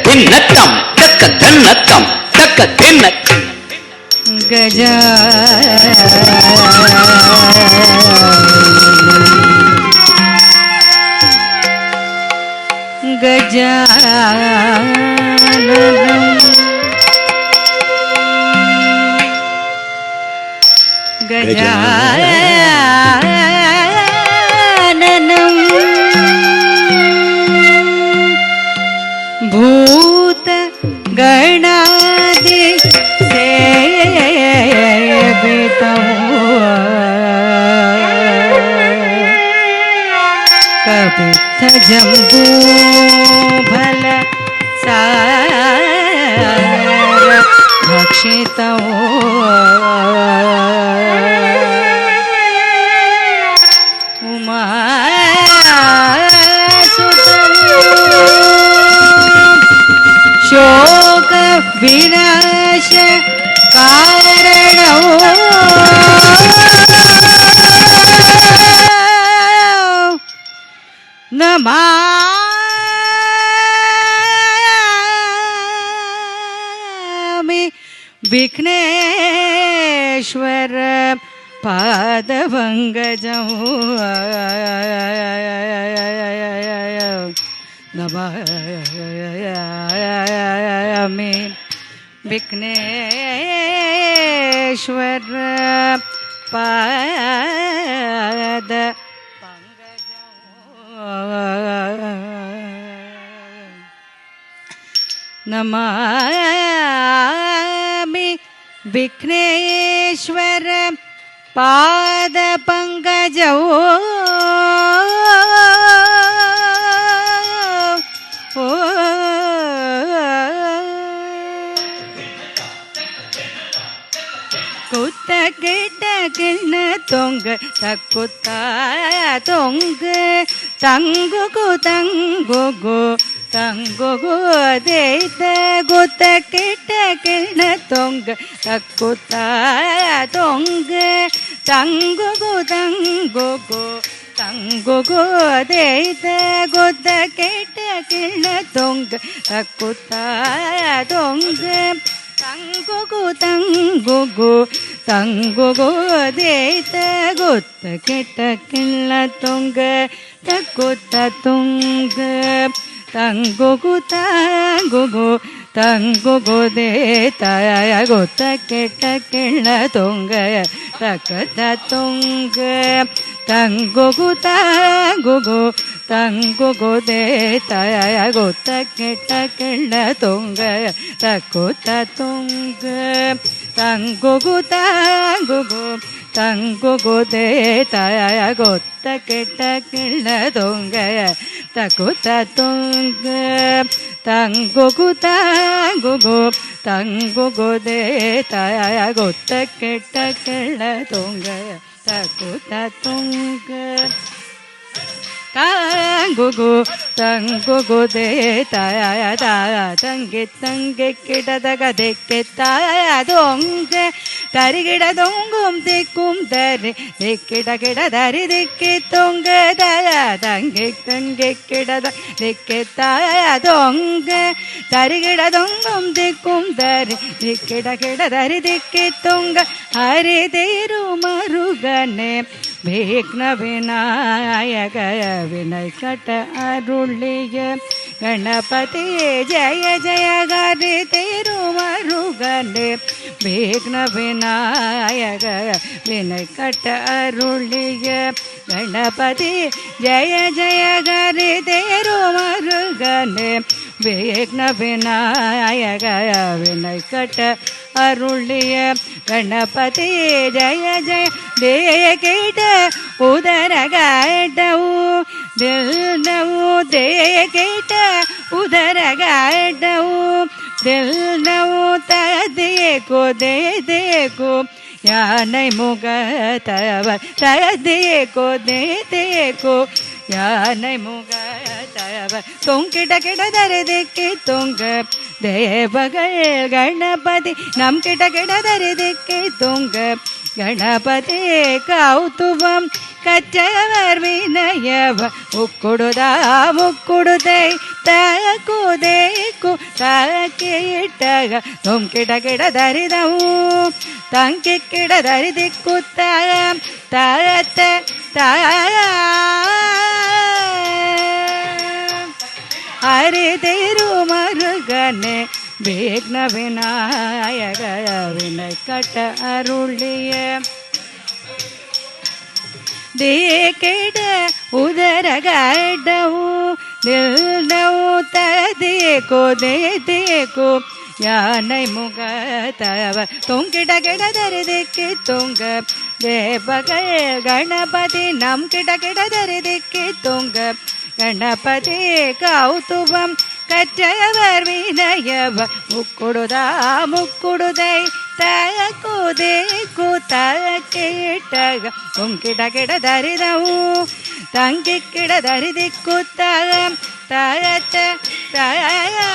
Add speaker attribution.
Speaker 1: தின்னத்தம் தக்க தன்னத்தம் தக்க தின்ன
Speaker 2: கஜா கஜானனம் பூத கணாதி சேவிதம் கபித்த ஜம்பூ பல சார भक्षितं उमासुतं शोक विनाश कारणं नमा विघ्नेश्वर पादपङ्कजं नमामि विघ्नेश्वर पादपङ्कजं नमामि विघ्नेश्वर पादपङ्कजौ कुत्त किट किण तोंग तकुत्ता तोंग तंगु को तंगु गो तंगु गो देत गुत्त किट किण तोंग तकुत्ता तोंग तंगु गो तंगु गो तंगु गो देत गुत्त किट किण तोंग तकुत्ता तोंग तंगुगु तंगुगु तंगुगु देत गुत्त किट किण तोंग तकुत्त तुंग तंगुगु तंगुगु तंगुगु देत गुत्त किट किण तोंग तकुत्त तुंग तंगुगु तंगुगु तंगुगु देत गुत्त किट किण तोंग तकुत्त तुंग तंगुगु तंगुगु तंगुगु देत गुत्त किट किण तोंग तकुत्त तुंग तंगुगु तंगुगु तंगुगु देत गुत्त किट किण तोंग तकुत्त तुंग तंगुगु तंगुगु देत तंगे तंगे किडदग देक्केत दोंग तरिगिड दोंगुम दिक्कुम दरि दिक्किड किड दरि दिक्कि तोंग तंगे तंगे किडद दिक्केत दोंग तरिगिड दोंगुम दिक्कुम दरि दिक्किड किड दरि दिक्कि तोंग हरि तिरुमरुगने विघ्न विनायक विनय कट अरुलिय गणपति जय जय हरि तिरुमरुगने विघ्न विनायक विनय कट अरुलिय गणपति जय जय हरि तिरुमरुगने विघ्न विनायक विनय कट अरुलिय गणपति जय जय देय कीट उदर गाडऊ दिलनऊ देय कीट उदर गाडऊ दिलनऊ तदेखो दे देखो यानै मुग तव तदेखो दे देखो यानै मुग तव तोंकिट किड दरि दिक्कि तोंग देवगल गणपति नम किट किड दरि दिक्कि तोंग गणपति कौतुभम कच्चवर विनयव मुक्कुडुदा मुक्कुडुदै ತಕುದೇಕು ತಕಿಟ್ಟಗ ತುಮ್ ಕಿಡ ಕಿಡ ದರಿದವು ತಂಕಿ ಕಿಡ ದರಿದಿಕ್ಕು ತರತೆ ಹರಿದಿರು ಮರುಗನೆ விக்ன விநாயக வினை கட்ட அருளிய தேக்கிட உதரகடவு நில்டவு ததேகோ தேதேகோ யானை முகத்தவ தொங்கிட கிட தரிதிக்கு தொங்க தேவகள் கணபதி நம் கிட கிட தரிதிக்கு தொங்க கணபதி கௌதுவம் கற்றவர் வினயவ முக்குடுதா முக்குடுதை தகுதே கூத்தகிட்டக கிட கிட தரிதவு தங்கி கிட தரிதி கூத்தகம் தயத்த தயா